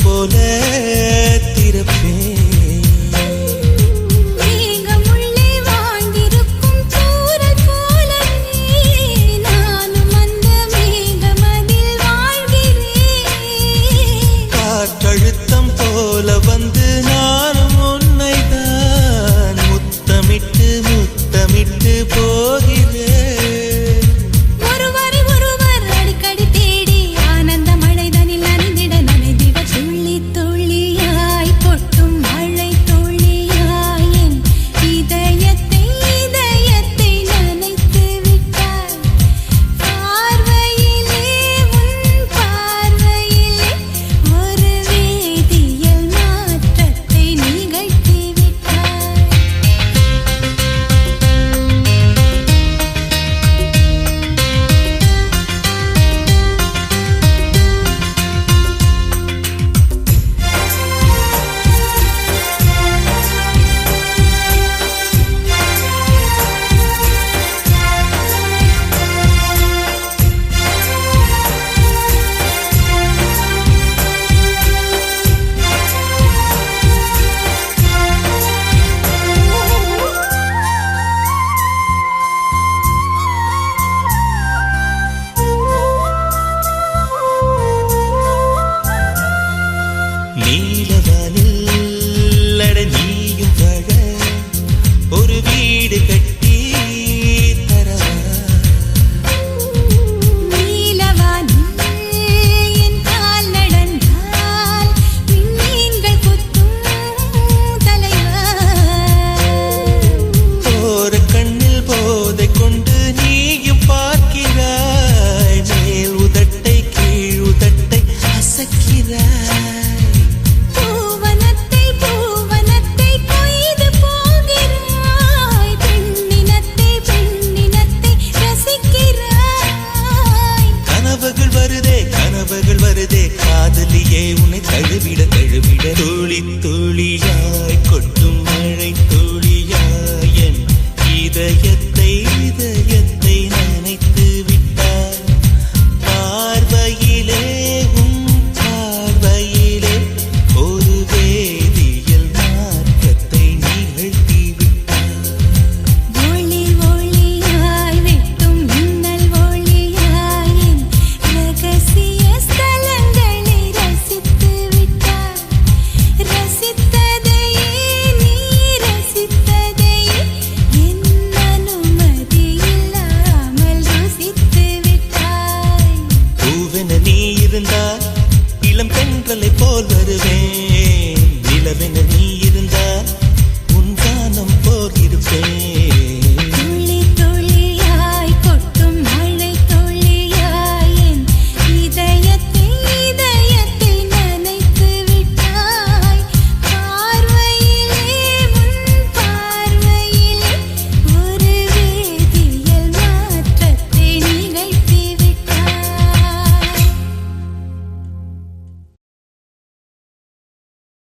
போல திறப்பேன். காற்றழுத்தம் போல வந்து நானும் உன்னைதான் முத்தமிட்டு முத்தமிட்டு போகிறேன். ஒருவரை ஒருவர் அடிக்கடி தேடி ஆனந்த மழைதனில் நனைந்திட நனைந்திட துள்ளி துள்ளியாய் கொட்டும் மழை துள்ளியாய் என் இதயத்தை இதயத்தை நனைத்து விட்டாய். பார்வையிலே உன் பார்வையிலே ஒரு வேதியியல் மாற்றத்தை நிகழ்த்தி விட்டாய். நீலவானில் அட நீயும் வாழ ஒரு வீடு கட்டி தரவா. நீலவானில் என் கால் நடந்தால் விண்மீன்கள் கொத்தும் தலைவா. போற கண்ணில் போதை கொண்டு நீயும் பார்க்கிறாய். மேல் உதட்டை கீழ் உதட்டை அசக்கிறாய். பூவனத்தை பூவனத்தை கொய்து போகிறாய். பெண்ணினத்தை பெண்ணினத்தை ரசிக்கிறாய். கனவுகள் வருதே காதலியே உன்னை தழுவிட தழுவிட துளி துளியாய் கொட்டும் மழை துளியாய் என் இதயத்தை இதயத்தை நனைத்து விட்டாய். பார்வையிலே உன் பார்வையிலே ஒரு வேதியியல் மாற்றத்தை நிகழ்த்தி விட்டாய். ஒளி ஒளியாய் வெட்டும் மின்னல் ஒளியாய் என் ரகசிய ஸ்தலங்களை ரசித்து விட்டாய். ரசித்ததையே நீ ரசித்ததையே என் அனுமதி இல்லாமல் ருசித்து விட்டாய். பூவென நீ இருந்தால் இளம் பெண்களை போல் வருவேன்.